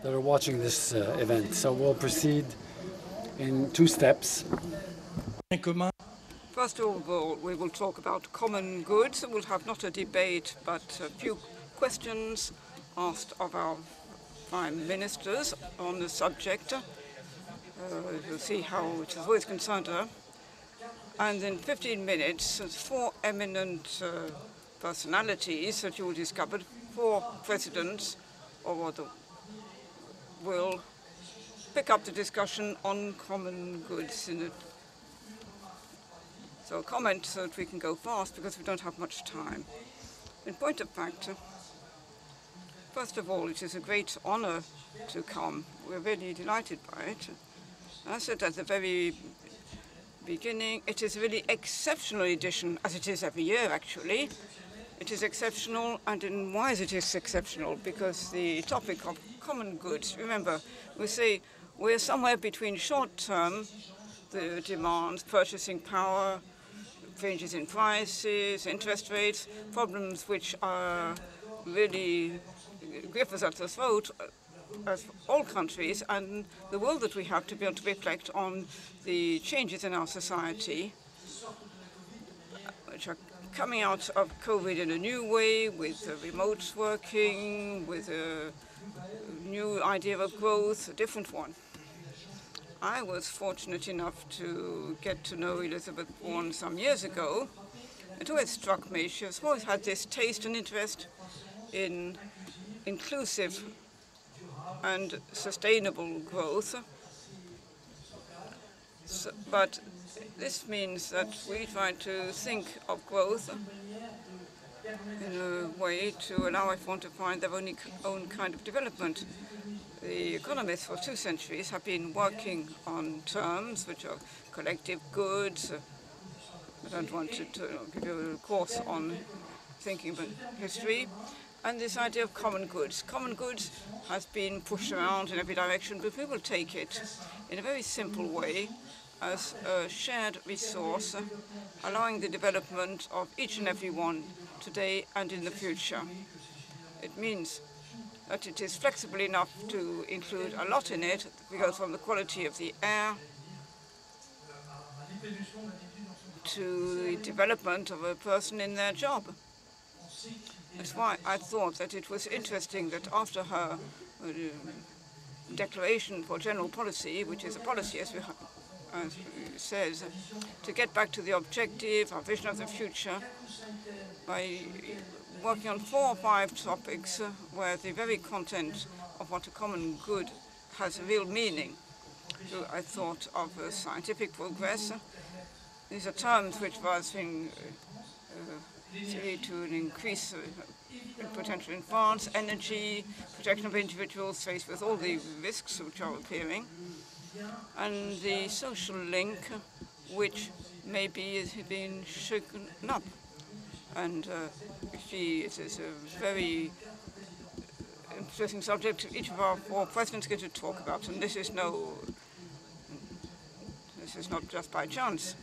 that are watching this event. So we'll proceed in 2 steps. First of all, we will talk about common goods. We'll have not a debate, but a few questions asked of our prime ministers on the subject. You'll see how it has always concerned her. And in 15 minutes, 4 eminent personalities that you will discover, 4 presidents, or the will pick up the discussion on common goods in it. So a comment so that we can go fast because we don't have much time. In point of fact, first of all, it is a great honor to come. We're really delighted by it. I said at the very beginning, it is a really exceptional edition, as it is every year actually. It is exceptional, and why is it exceptional? Because the topic of common goods, remember, we say we're somewhere between short-term, the demands, purchasing power, changes in prices, interest rates, problems which are really grip us at the throat as all countries, and the world that we have to be able to reflect on the changes in our society, which are coming out of COVID in a new way, with remote working, with a new idea of growth, a different one. I was fortunate enough to get to know Elisabeth Borne some years ago. It always struck me, she has always had this taste and interest in inclusive and sustainable growth. But this means that we try to think of growth in a way to allow everyone to find their own kind of development. The economists for 2 centuries have been working on terms which are collective goods. I don't want to give you a course on thinking about history. And this idea of common goods. Common goods has been pushed around in every direction, but we will take it in a very simple way as a shared resource, allowing the development of each and every one today and in the future. It means that it is flexible enough to include a lot in it, because from the quality of the air to the development of a person in their job. That's why I thought that it was interesting that after her declaration for general policy, which is a policy, as it says, to get back to the objective, our vision of the future, by working on 4 or 5 topics where the very content of what a common good has a real meaning. So I thought of scientific progress. These are terms which was being to increase potential in France, energy, protection of individuals faced with all the risks which are appearing, and the social link which maybe has been shaken up. And it is a very interesting subject each of our 4 presidents get to talk about, and this is not just by chance.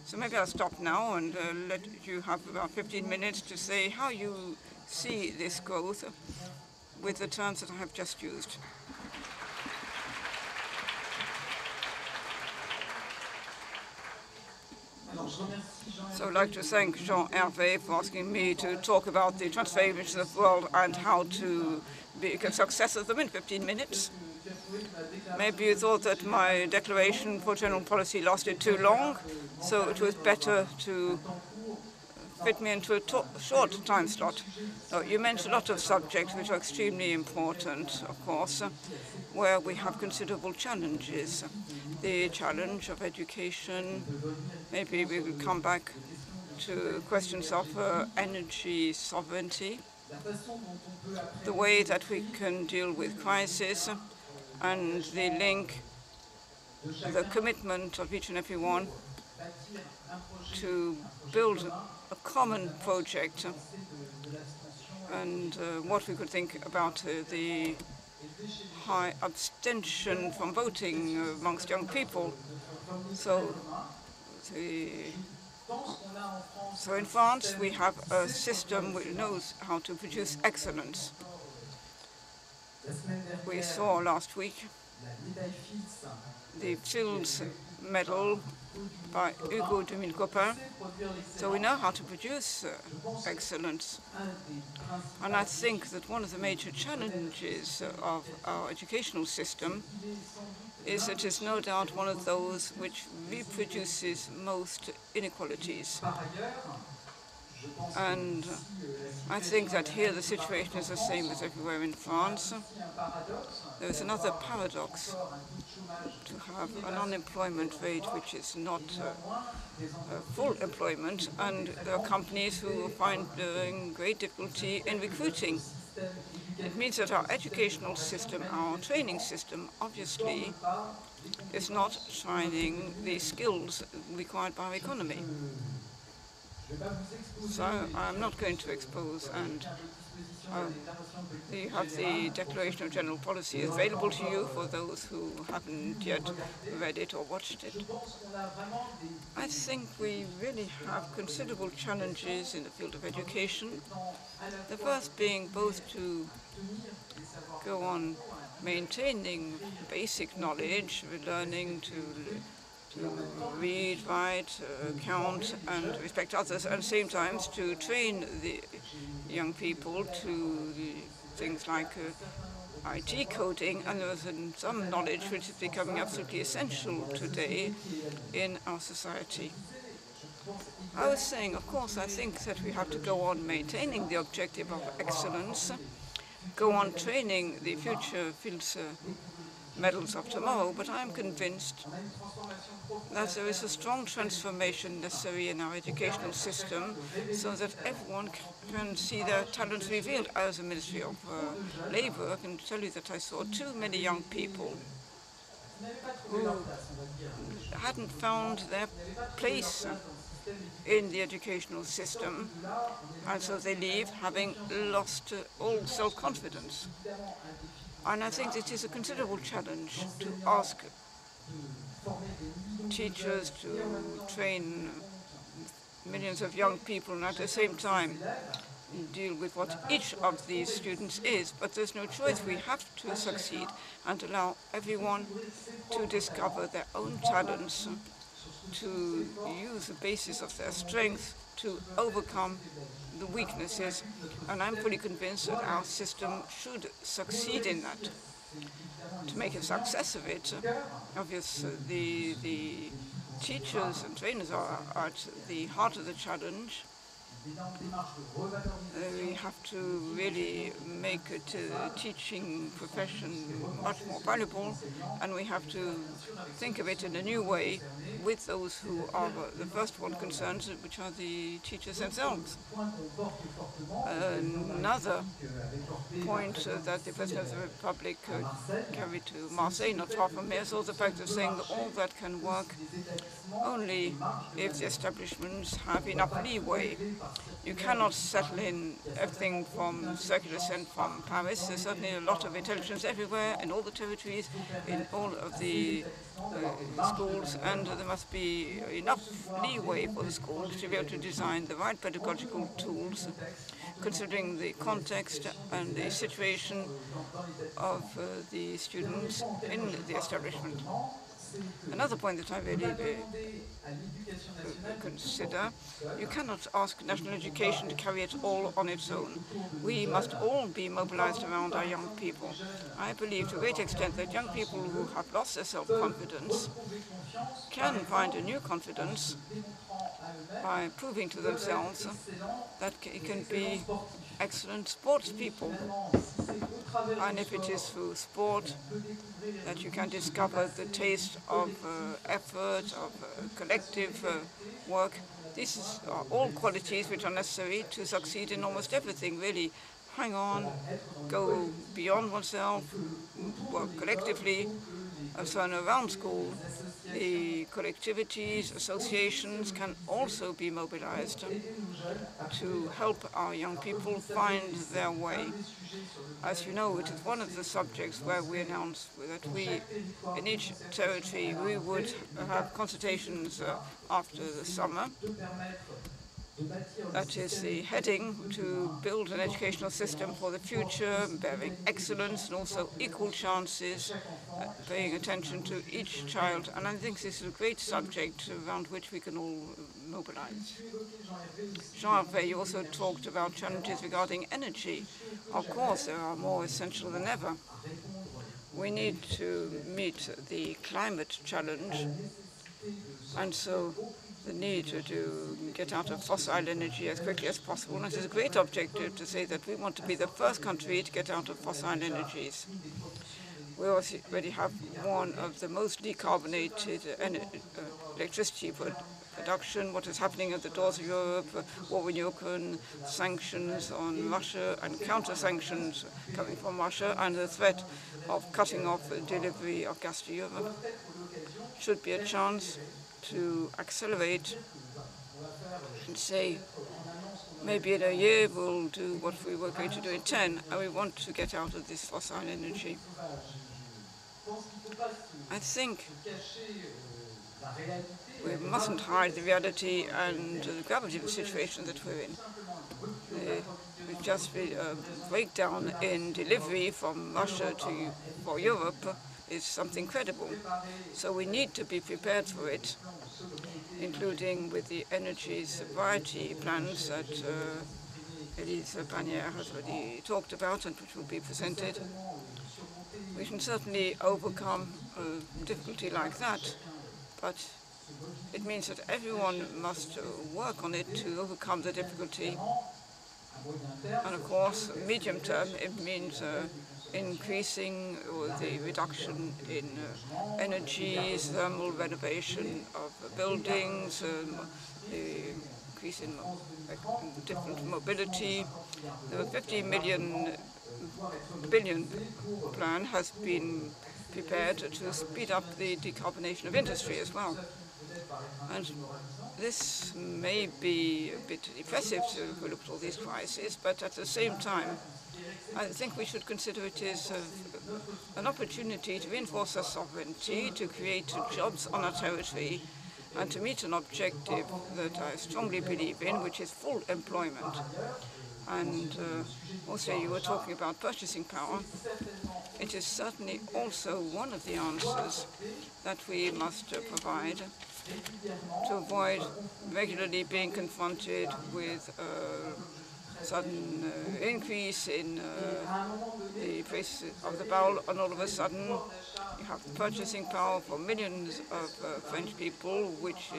So maybe I'll stop now and let you have about 15 minutes to say how you see this growth with the terms that I have just used. So I'd like to thank Jean Hervé for asking me to talk about the transformation of the world and how to make a success of them in 15 minutes. Maybe you thought that my declaration for general policy lasted too long, so it was better to fit me into a short time slot. So you mentioned a lot of subjects which are extremely important, of course, where we have considerable challenges. The challenge of education, maybe we will come back to questions of energy sovereignty, the way that we can deal with crisis, and the link, the commitment of each and every one to build a common project, and what we could think about the high abstention from voting amongst young people. So in France, we have a system which knows how to produce excellence. We saw last week the Fields medal by Hugo de. So we know how to produce excellence. And I think that one of the major challenges of our educational system is that it's no doubt one of those which reproduces most inequalities. And I think that here the situation is the same as everywhere in France. There is another paradox to have an unemployment rate which is not full employment, and there are companies who find great difficulty in recruiting. It means that our educational system, our training system, obviously is not training the skills required by our economy. So I'm not going to expose, and you have the Declaration of General Policy available to you for those who haven't yet read it or watched it. I think we really have considerable challenges in the field of education. The first being both to go on maintaining basic knowledge, learning to read, write, count, and respect others, and at the same time to train the young people to things like IT coding, and there is some knowledge which is becoming absolutely essential today in our society. I was saying, of course, I think that we have to go on maintaining the objective of excellence, go on training the future Fields medals of tomorrow, but I am convinced that there is a strong transformation necessary in our educational system so that everyone can see their talents revealed. As a Ministry of Labour, I can tell you that I saw too many young people who hadn't found their place in the educational system, and so they leave having lost all self-confidence. And I think it is a considerable challenge to ask teachers to train millions of young people and at the same time deal with what each of these students is. But there's no choice. We have to succeed and allow everyone to discover their own talents, to use the basis of their strength to overcome the weaknesses, and I'm fully convinced that our system should succeed in that. To make a success of it, obviously the teachers and trainers are at the heart of the challenge. We have to really make the teaching profession much more valuable, and we have to think of it in a new way with those who are the first one concerned, which are the teachers themselves. Another point that the President of the Republic carried to Marseille, not far from here, is also the fact of saying that all that can work only if the establishments have enough leeway. You cannot settle in everything from circular sent from Paris. There's certainly a lot of intelligence everywhere, in all the territories, in all of the schools, and there must be enough leeway for the schools to be able to design the right pedagogical tools, considering the context and the situation of the students in the establishment. Another point that I really consider, you cannot ask national education to carry it all on its own. We must all be mobilized around our young people. I believe to a great extent that young people who have lost their self-confidence can find a new confidence by proving to themselves that it can be excellent sports people. And if it is through sport that you can discover the taste of effort, of collective work, these are all qualities which are necessary to succeed in almost everything, really. Hang on, go beyond oneself, work collectively. So around school, the collectivities, associations can also be mobilized to help our young people find their way. As you know, it is one of the subjects where we announced that we, in each territory, we would have consultations after the summer That is the heading to build an educational system for the future, bearing excellence and also equal chances, paying attention to each child. And I think this is a great subject around which we can all mobilize. Jean-Hervé, you also talked about challenges regarding energy. Of course, they are more essential than ever. We need to meet the climate challenge, and so the need to get out of fossil energy as quickly as possible. And it is a great objective to say that we want to be the first country to get out of fossil energies. We already have one of the most decarbonated electricity production. What is happening at the doors of Europe, war in Ukraine, sanctions on Russia and counter-sanctions coming from Russia, and the threat of cutting off the delivery of gas to Europe should be a chance to accelerate and say, maybe in a year we'll do what we were going to do in 10, and we want to get out of this fossil energy. I think we mustn't hide the reality and the gravity of the situation that we're in. We've just been a breakdown in delivery from Russia for Europe is something credible. So we need to be prepared for it, including with the energy sobriety plans that Elisabeth Borne has already talked about and which will be presented. We can certainly overcome a difficulty like that, but it means that everyone must work on it to overcome the difficulty. And of course, medium term, it means increasing the reduction in energies, thermal renovation of buildings, the increase in different mobility. The 50 billion plan has been prepared to speed up the decarbonation of industry as well. And this may be a bit depressive if we look at all these crises, but at the same time, I think we should consider it as an opportunity to reinforce our sovereignty, to create jobs on our territory, and to meet an objective that I strongly believe in, which is full employment. And also you were talking about purchasing power. It is certainly also one of the answers that we must provide to avoid regularly being confronted with a sudden increase in the price of the barrel, and all of a sudden you have purchasing power for millions of French people, which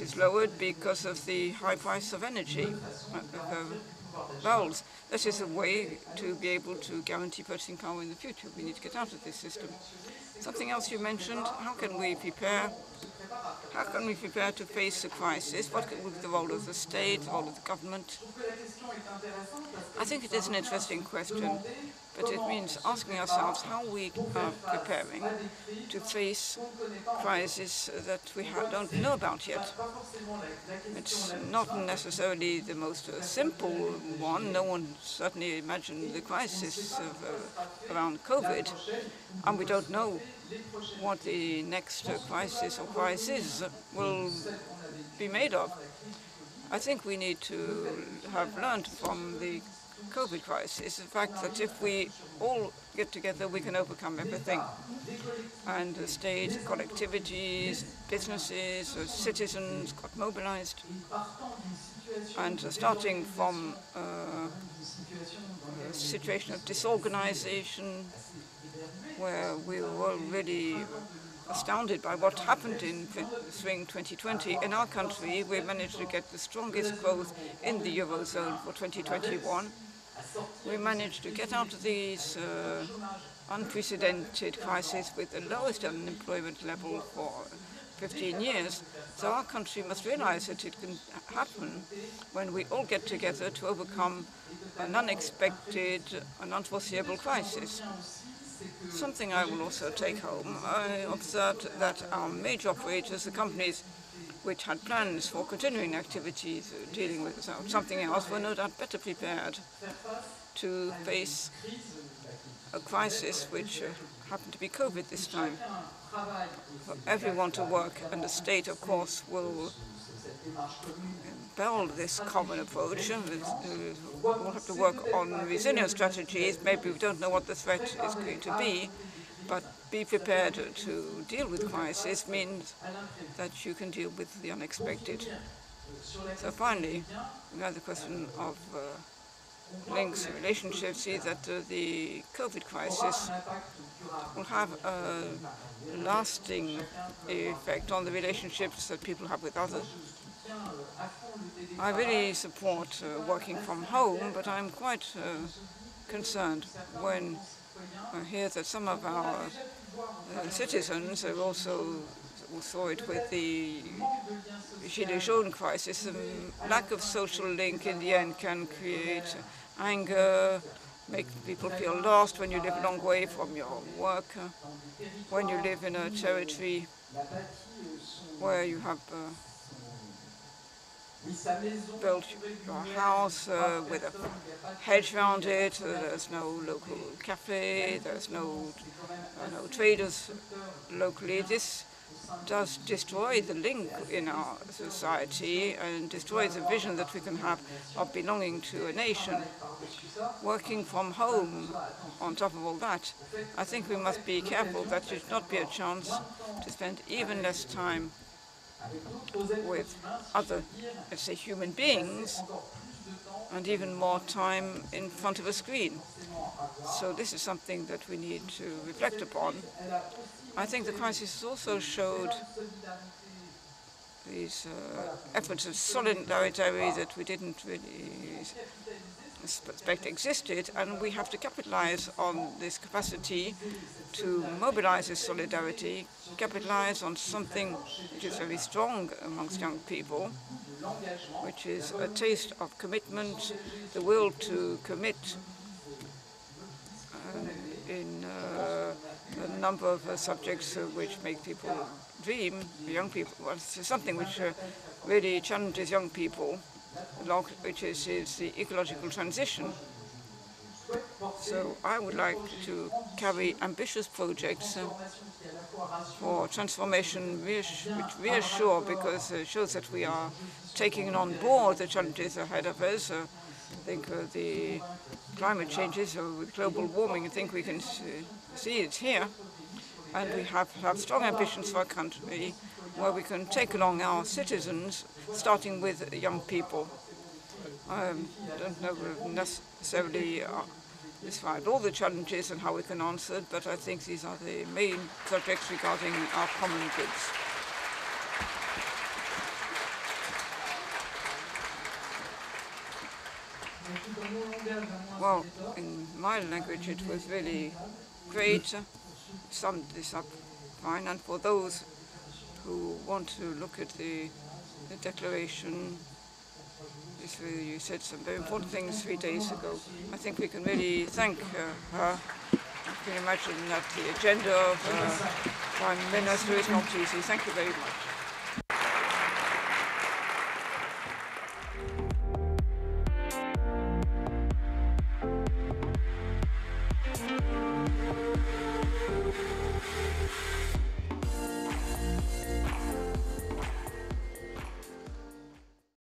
is lowered because of the high price of energy, barrels. This is a way to be able to guarantee purchasing power in the future. We need to get out of this system. Something else you mentioned, how can we prepare to face a crisis? What will be the role of the state, the role of the government? I think it is an interesting question, but it means asking ourselves how we are preparing to face crises that we don't know about yet. It's not necessarily the most simple one. No one certainly imagined the crisis around COVID, and we don't know what the next crisis or crises will be made of. I think we need to have learned from the COVID crisis, the fact that if we all get together, we can overcome everything. And the state, collectivities, businesses, citizens got mobilized. And starting from a situation of disorganization, where we were already astounded by what happened in spring 2020. In our country, we managed to get the strongest growth in the Eurozone for 2021. We managed to get out of these unprecedented crises with the lowest unemployment level for 15 years. So our country must realize that it can happen when we all get together to overcome an unexpected and unforeseeable crisis. Something I will also take home, I observed that our major operators, the companies which had plans for continuing activities dealing with something else, were no doubt better prepared to face a crisis which happened to be COVID this time. For everyone to work, and the state, of course, will build this common approach. We'll have to work on resilience strategies. Maybe we don't know what the threat is going to be, but be prepared to deal with crisis means that you can deal with the unexpected. So finally, we have the question of links and relationships. See that the COVID crisis will have a lasting effect on the relationships that people have with others. I really support working from home, but I'm quite concerned when I hear that some of our citizens have also saw it with the Gilets jaunes crisis. The lack of social link in the end can create anger, make people feel lost when you live a long way from your work, when you live in a territory where you have built your house with a hedge around it, there's no local cafe, there's no traders locally. This does destroy the link in our society and destroys the vision that we can have of belonging to a nation. Working from home, on top of all that, I think we must be careful that there should not be a chance to spend even less time with other, let's say, human beings, and even more time in front of a screen. So this is something that we need to reflect upon. I think the crisis has also showed these efforts of solidarity that we didn't really suspect existed, and we have to capitalize on this capacity to mobilize this solidarity, capitalize on something which is very strong amongst young people, which is a taste of commitment, the will to commit in a number of subjects which make people dream, young people. Well, it's something which really challenges young people, which is the ecological transition. So I would like to carry ambitious projects for transformation which reassure, because it shows that we are taking on board the challenges ahead of us. I think the climate changes with global warming, I think we can see it's here. And we have strong ambitions for our country where we can take along our citizens, starting with young people. I don't know necessarily describe all the challenges and how we can answer it, but I think these are the main subjects regarding our common goods. Well, in my language it was really great. Summed this up fine, and for those who want to look at the declaration, you said some very important things 3 days ago. I think we can really thank her. You can imagine that the agenda of Prime Minister is not easy. Thank you very much.